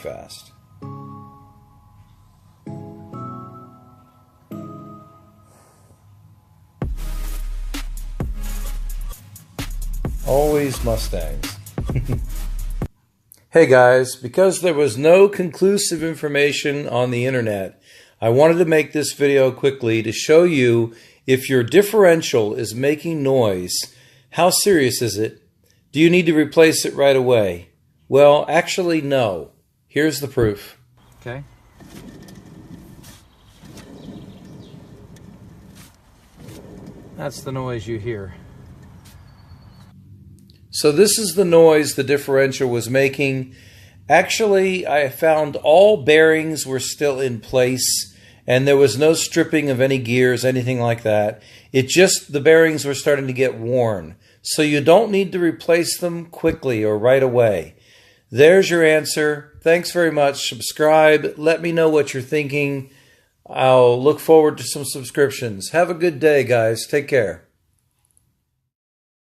fast. Always Mustangs. Hey guys, because there was no conclusive information on the internet, I wanted to make this video quickly to show you if your differential is making noise, how serious is it? Do you need to replace it right away? Well, actually no. Here's the proof. Okay. That's the noise you hear. So this is the noise the differential was making. Actually, I found all bearings were still in place and there was no stripping of any gears, anything like that. It just, the bearings were starting to get worn. So you don't need to replace them quickly or right away. There's your answer. Thanks very much. Subscribe. Let me know what you're thinking. I'll look forward to some subscriptions. Have a good day, guys. Take care.